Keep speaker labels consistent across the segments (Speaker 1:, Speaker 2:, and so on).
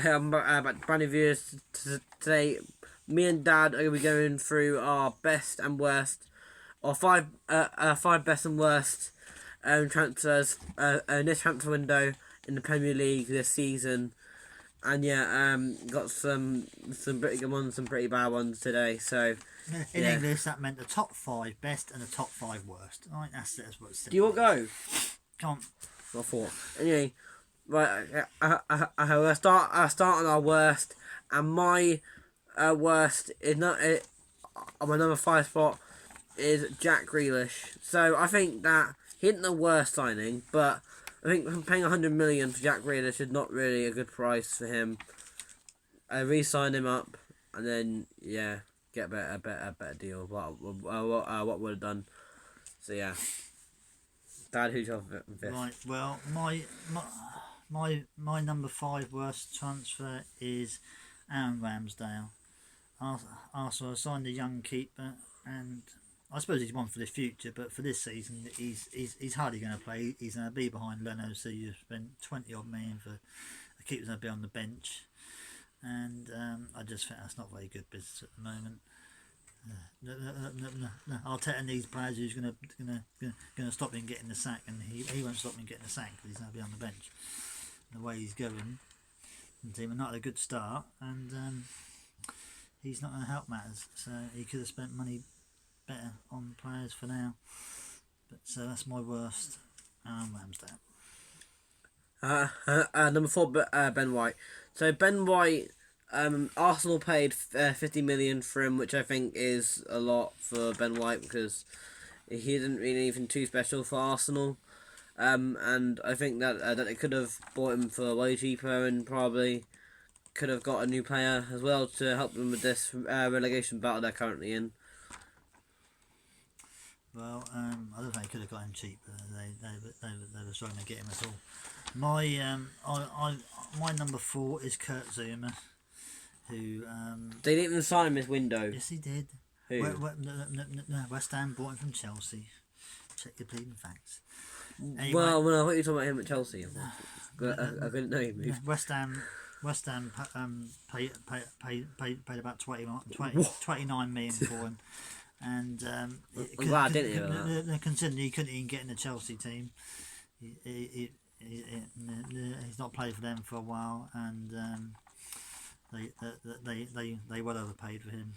Speaker 1: Brand new viewers today. Me and Dad are going to be going through our best and worst, or five best and worst transfers in this transfer window in the Premier League this season. And got some pretty good ones, some pretty bad ones today. So
Speaker 2: in English, that meant the top 5 best and the top 5 worst. Right, that's what it's.
Speaker 1: Do you want to go?
Speaker 2: Come on.
Speaker 1: I thought. Anyway, right. I'll start on our worst, and my worst is not on my number 5 spot is Jack Grealish. So I think that he isn't the worst signing, but I think paying 100 million for Jack Grealish is not really a good price for him. I re-sign him up, and then get a better deal. What would have done. So yeah. Dad, who's your fifth?
Speaker 2: Right. Well, my number 5 worst transfer is Aaron Ramsdale. Arsenal signed a young keeper, and I suppose he's one for the future, but for this season he's hardly going to play. He's going to be behind Leno, so you've spent 20 odd million for a keeper going to be on the bench, and I just think that's not very good business at the moment. No. Arteta needs players who's gonna stop him getting the sack, and he won't stop him getting the sack because he's going to be on the bench. The way he's going, the team are not at a good start, and he's not going to help matters. So he could have spent money better on players for now. But so that's my worst. Ramsdale.
Speaker 1: Number 4, Ben White. So Ben White, Arsenal paid 50 million for him, which I think is a lot for Ben White because he isn't really anything too special for Arsenal. And I think that they could have bought him for way cheaper and probably could have got a new player as well to help them with this relegation battle they're currently in.
Speaker 2: Well, I don't think they could have got him cheap. They were struggling to get him at all. My number 4 is Kurt Zouma, who
Speaker 1: they didn't even sign him this window.
Speaker 2: Yes, he did.
Speaker 1: Who?
Speaker 2: No, West Ham bought him from Chelsea. Check your bleeding facts. Anyway,
Speaker 1: well, I thought you were talking about him at Chelsea. I couldn't know him.
Speaker 2: West Ham paid about 29 million for him, and
Speaker 1: I'm glad I didn't hear that.
Speaker 2: Considering he couldn't even get in the Chelsea team, he's not played for them for a while, and they well overpaid for him.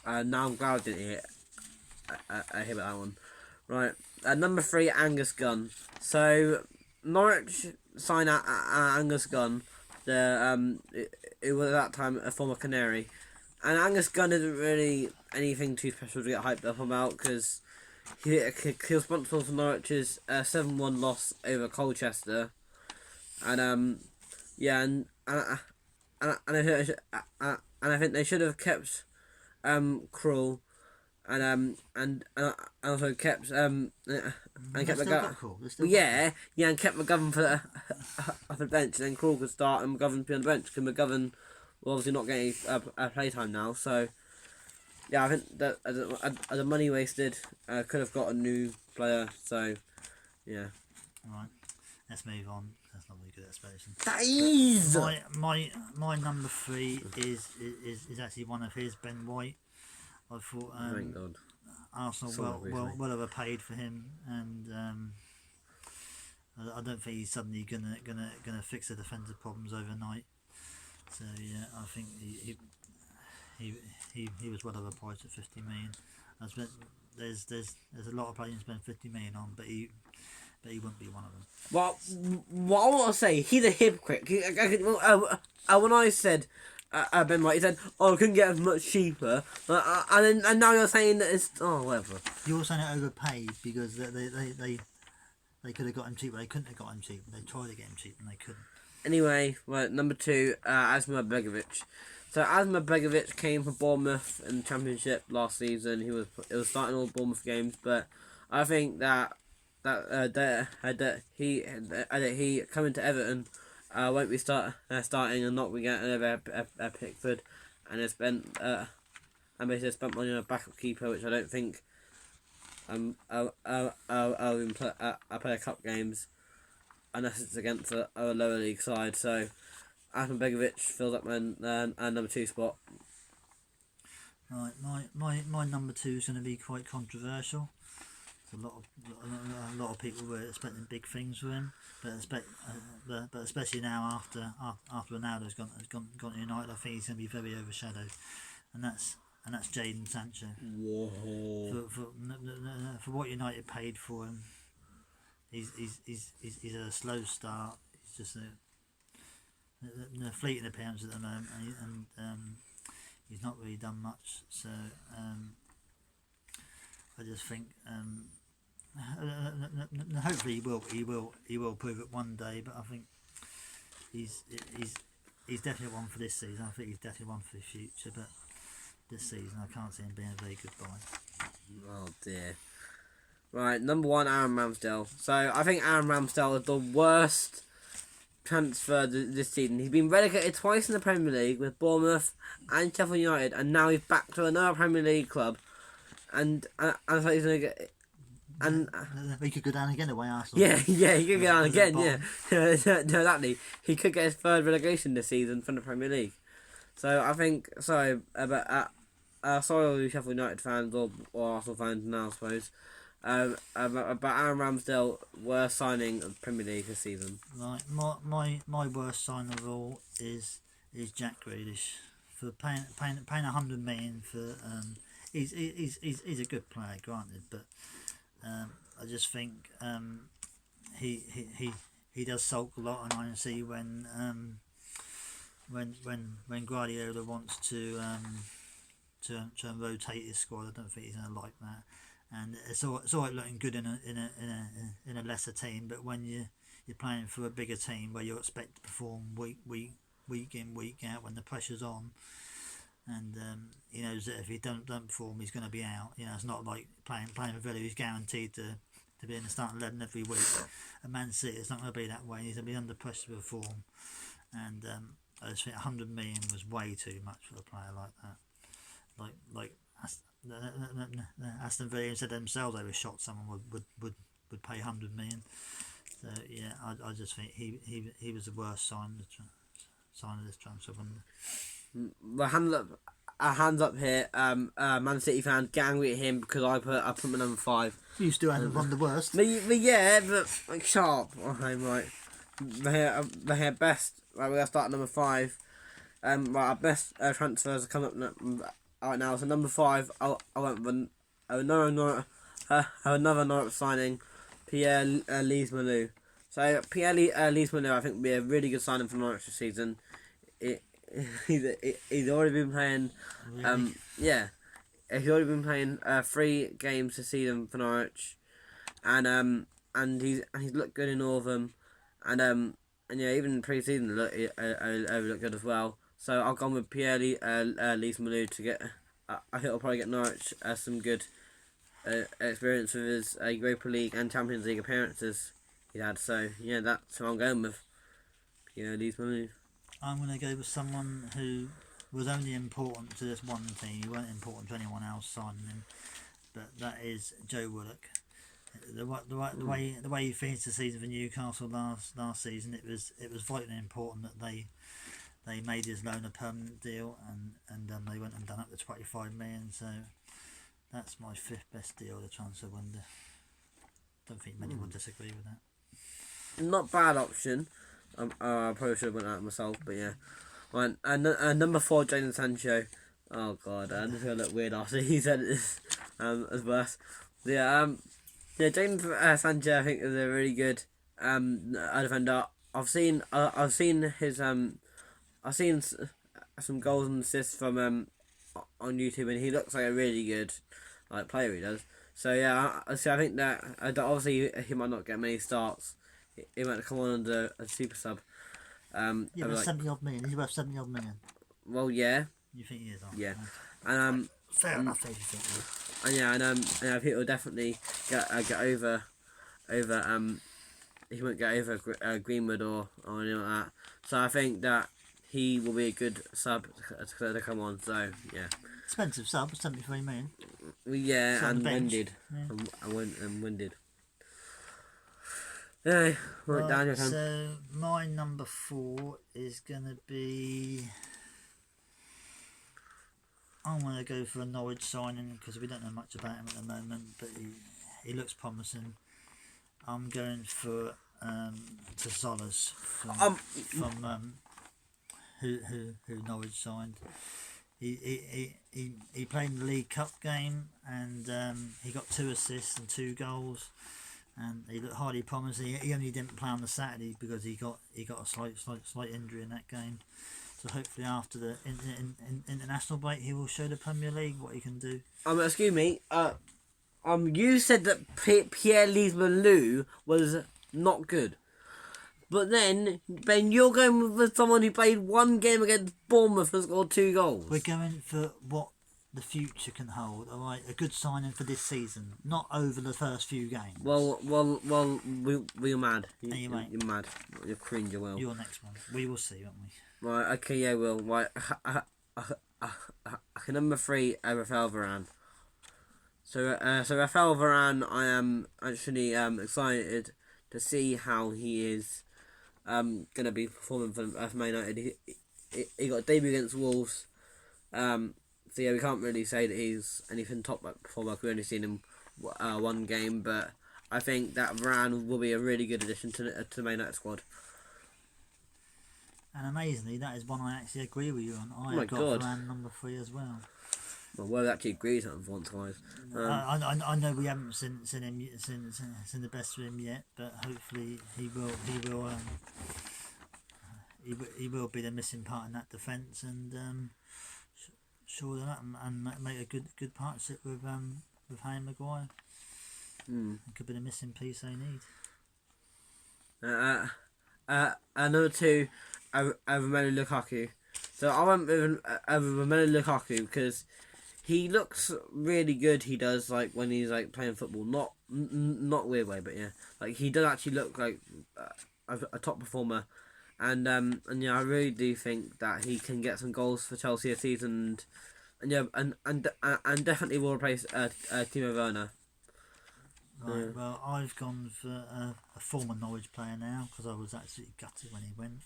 Speaker 1: Now I'm glad I didn't hear about that one. Right, number 3, Angus Gunn. So Norwich signed Angus Gunn, it was at that time a former Canary, and Angus Gunn isn't really anything too special to get hyped up about because he was responsible for Norwich's 7-1 loss over Colchester, and I think they should have kept Krul. And also kept and kept McGovern. And kept McGovern for the bench, and then Krul could start and McGovern be on the bench because McGovern will obviously not getting a playtime now. So I think that as a money wasted, could have got a new player. So yeah.
Speaker 2: Right, let's move on. That's not very good explanation.
Speaker 1: That is
Speaker 2: my number 3 is actually one of his, Ben White. I thought
Speaker 1: thank God.
Speaker 2: Arsenal well overpaid for him, and I don't think he's suddenly gonna fix the defensive problems overnight. So yeah, I think he was well overpriced at 50 million. There's a lot of players you spend 50 million on, but he wouldn't be one of them.
Speaker 1: Well, what I want to say, he's a hypocrite. When I said. Ben White, he said, "Oh, I couldn't get as much cheaper," and now you're saying that it's whatever.
Speaker 2: You're saying it overpaid because they could have got him cheap, but they couldn't have got him cheap. They tried to get him cheap and they couldn't.
Speaker 1: Anyway, number 2, Asmir Begovic. So Asmir Begovic came from Bournemouth in the Championship last season. He was starting all Bournemouth games, but I think that he coming to Everton. Won't be starting and not be getting a Pickford, and basically spent money on a backup keeper, which I don't think I'll even play cup games unless it's against a lower league side. So Aston Begovic fills up my number 2 spot.
Speaker 2: Right, my number 2 is going to be quite controversial. A lot of people were expecting big things from him, but especially now after Ronaldo's gone to United, I think he's going to be very overshadowed, and that's Jadon Sancho.
Speaker 1: Whoa.
Speaker 2: For what United paid for him, he's at a slow start. He's just a fleeting appearance at the moment, and he's not really done much. So I just think. Hopefully he will prove it one day, but I think he's definitely one for this season. I think he's definitely one for the future, but this season I can't see him being a very good buy.
Speaker 1: Oh dear. Right, number 1, Aaron Ramsdale. So I think Aaron Ramsdale is the worst transfer this season. He's been relegated twice in the Premier League with Bournemouth and Sheffield United, and now he's back to another Premier League club, and I thought he's going to get. And
Speaker 2: he could go down again away Arsenal.
Speaker 1: Yeah, he could go down again. Yeah, exactly. He could get his 3rd relegation this season from the Premier League. So I think sorry Sheffield United fans or Arsenal fans now, I suppose. But Aaron Ramsdale worst signing of the Premier League this season.
Speaker 2: Right, my worst sign of all is Jack Grealish for paying 100 million for. He's a good player, granted, but. I just think he does sulk a lot, and I can see when Guardiola wants to rotate his squad. I don't think he's going to like that, and it's all right looking good in a lesser team, but when you're playing for a bigger team where you're expected to perform week in week out when the pressure's on. And he knows that if he don't perform, he's going to be out. It's not like playing for Villa, who's guaranteed to be in the starting 11 every week. At Man City, it's not going to be that way. He's going to be under pressure to perform. And I just think 100 million was way too much for a player like that. Like Aston Villa said themselves, they were shocked someone would pay 100 million. So yeah, I just think he was the worst sign of this transfer window.
Speaker 1: Hands up here. Man City fans get angry at him because I put my number 5.
Speaker 2: You still haven't won the worst.
Speaker 1: But yeah, but like sharp. I'm right. The best. Right, we're gonna start at number 5. Right, our best transfers are coming up right now. So number 5, I went with another Norwich signing, Pierre Lees-Manu. So Pierre Lees-Manu, I think, would be a really good signing for Norwich this season. He's already been playing. He's already been playing 3 games this season for Norwich, and he's looked good in all of them, and yeah, even pre-season look good as well. So I've gone with Pierre Lees-Manu to get. I think I'll probably get Norwich some good experience with his Europa League and Champions League appearances he had. So yeah, that's who I'm going with. Pierre Lees-Manu.
Speaker 2: I'm going to go with someone who was only important to this one team. He weren't important to anyone else signing him, but that is Joe Willock. The way he finished the season for Newcastle last season, it was vitally important that they made his loan a permanent deal, and they went and done up to 25 million. So that's my 5th best deal of the transfer window. Don't think many would disagree with that.
Speaker 1: Not bad option. I probably should have went out myself, but yeah. Right, and number 4, Jadon Sancho. Oh god, I'm just gonna look weird after he said this as worse. Jadon Sancho, I think, is a really good defender. I've seen his I've seen some goals and assists from on YouTube, and he looks like a really good player. He does. So yeah, I think that obviously he might not get many starts. He might come on under a super sub.
Speaker 2: But 70 odd million. He's worth 70 odd million.
Speaker 1: Well, yeah.
Speaker 2: You think he is?
Speaker 1: Yeah. And
Speaker 2: fair enough. If you think he is.
Speaker 1: And yeah, and I think he'll definitely get over. He won't get over Greenwood or anything like that. So I think that he will be a good sub to come on. So yeah.
Speaker 2: Expensive sub, 73 million.
Speaker 1: Yeah, and
Speaker 2: winded.
Speaker 1: Yeah. And winded. Yeah, right,
Speaker 2: Right,
Speaker 1: Daniel.
Speaker 2: so my number 4 is going to be. I'm going to go for a Norwich signing because we don't know much about him at the moment, but he looks promising. I'm going for Tzolas
Speaker 1: Um,
Speaker 2: from who Norwich signed. He played in the League Cup game and he got 2 assists and 2 goals, and he looked highly promising. He only didn't play on the Saturday because he got a slight injury in that game. So hopefully after the international break, he will show the Premier League what he can do.
Speaker 1: excuse me. You said that Pierre-Louis Malou was not good. But then, Ben, you're going with someone who played 1 game against Bournemouth and scored 2 goals.
Speaker 2: We're going for what the future can hold. All right, a good signing for this season, not over the first few games.
Speaker 1: Well, you're mad. You're mad. You're cringe, well.
Speaker 2: Your next one. We will see, won't we?
Speaker 1: Right, okay, yeah, Will. Right, number 3, Rafael Varane. So Rafael Varane, I am actually excited to see how he is gonna be performing for Man United. He got a debut against Wolves. So yeah, we can't really say that he's anything top performer. We've only seen him 1 game, but I think that Varane will be a really good addition to the Man United squad.
Speaker 2: And amazingly, that is one I actually agree with you on.
Speaker 1: my
Speaker 2: I've got
Speaker 1: God.
Speaker 2: Varane number 3 as well.
Speaker 1: Well, we'll actually agree on once, guys.
Speaker 2: I know we haven't seen the best of him yet, but hopefully he will be the missing part in that defence and shore that up and make a good partnership with Harry Maguire. It could be the missing piece they need.
Speaker 1: Number 2, Romelu Lukaku. So I went with Romelu Lukaku because he looks really good. He does, like when he's like playing football, not weird way, but yeah, like he does actually look like a top performer, and yeah, I really do think that he can get some goals for Chelsea this season, and yeah, and definitely will replace Timo Werner.
Speaker 2: Right, well, I've gone for a former Norwich player now because I was absolutely gutted when he went.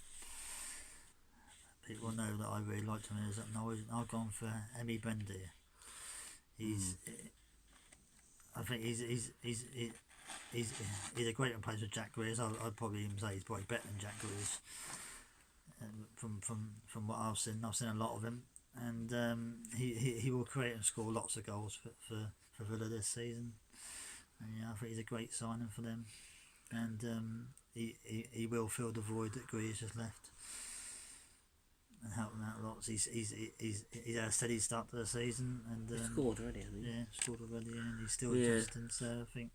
Speaker 2: People know that I really liked him when he was at Norwich. I've gone for Emi Buendia. I think he's a great replacement for Jack Grealish. I'd probably even say he's probably better than Jack Grealish. From what I've seen a lot of him, and he will create and score lots of goals for Villa this season. And yeah, I think he's a great signing for them, and he will fill the void that Grealish has left and help them out lots. He's had a steady start to the season and
Speaker 1: Scored already, hasn't he?
Speaker 2: Yeah, scored already, and he's still adjusting. So I think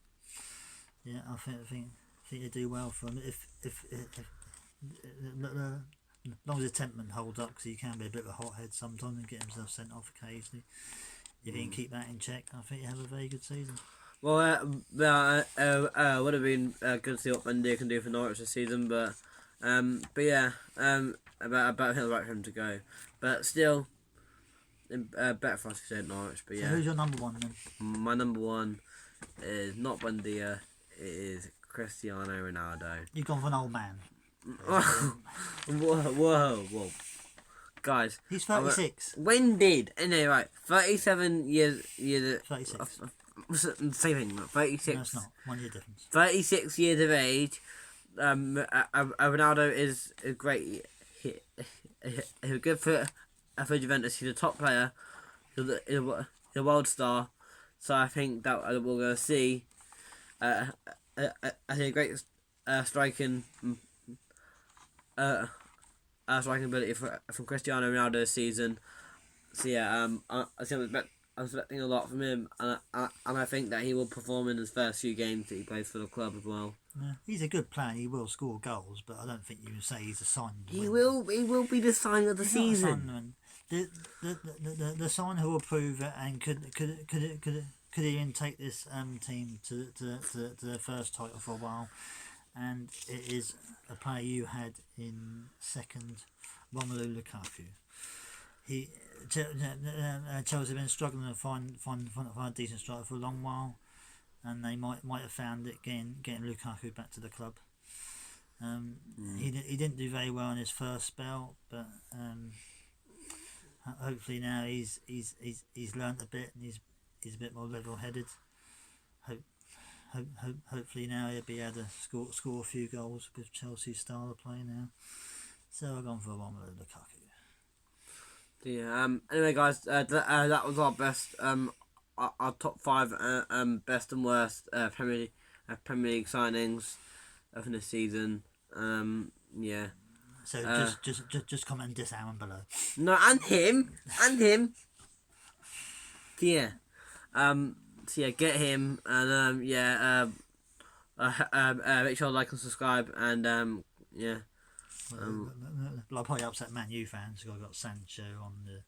Speaker 2: they do well for him. If as long as his temperament holds up, because he can be a bit of a hothead sometimes and get himself sent off occasionally. If he can keep that in check, I think he'll have a very good season.
Speaker 1: Well, would have been good to see what Buendia can do for Norwich this season, but yeah, about him right for him to go, but still, better for us to stay at Norwich. But yeah,
Speaker 2: So who's your number 1 then?
Speaker 1: my number 1 is not Buendia. It is Cristiano Ronaldo.
Speaker 2: You've gone for an old man.
Speaker 1: Whoa, guys.
Speaker 2: He's 36.
Speaker 1: When did anyway? Right, 37 years.
Speaker 2: 36.
Speaker 1: Same thing. 36.
Speaker 2: No, it's not. 1 year difference.
Speaker 1: 36 years of age. Ronaldo is great. He's good for Juventus. He's a top player. He's a world star. So I think that we're going to see a great striking ability from Cristiano Ronaldo this season. So yeah, I'm expecting a lot from him, and I think that he will perform in his first few games that he plays for the club as well.
Speaker 2: Yeah, he's a good player. He will score goals, but I don't think you can say he's a sign.
Speaker 1: He will be the sign of the season.
Speaker 2: The sign who will prove it and could even take this team to the first title for a while. And it is a player you had in second, Romelu Lukaku. Chelsea have been struggling to find a decent striker for a long while, and they might have found it getting Lukaku back to the club. He didn't do very well in his first spell, but hopefully now he's learnt a bit and he's a bit more level headed. Hopefully now he'll be able to score a few goals with Chelsea's style of play now. So I've gone for Romelu Lukaku.
Speaker 1: Yeah. Anyway, guys, that was our best. Our top 5 best and worst Premier League signings of the season. Yeah.
Speaker 2: So just comment this Aaron below.
Speaker 1: No, and him. Yeah. So yeah, get him, and make sure to like and subscribe, and yeah.
Speaker 2: I'll probably upset Man U fans because I got Sancho on the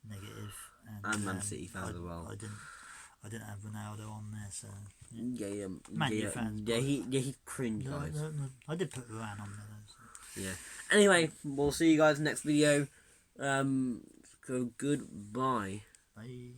Speaker 2: negative,
Speaker 1: And Man City fans as well.
Speaker 2: I didn't have Ronaldo on there, so
Speaker 1: Yeah.
Speaker 2: Man U fans.
Speaker 1: Yeah, he cringed,
Speaker 2: No,
Speaker 1: guys.
Speaker 2: no, I did put Varane on there. So.
Speaker 1: Yeah. Anyway, we'll see you guys next video. So goodbye.
Speaker 2: Bye.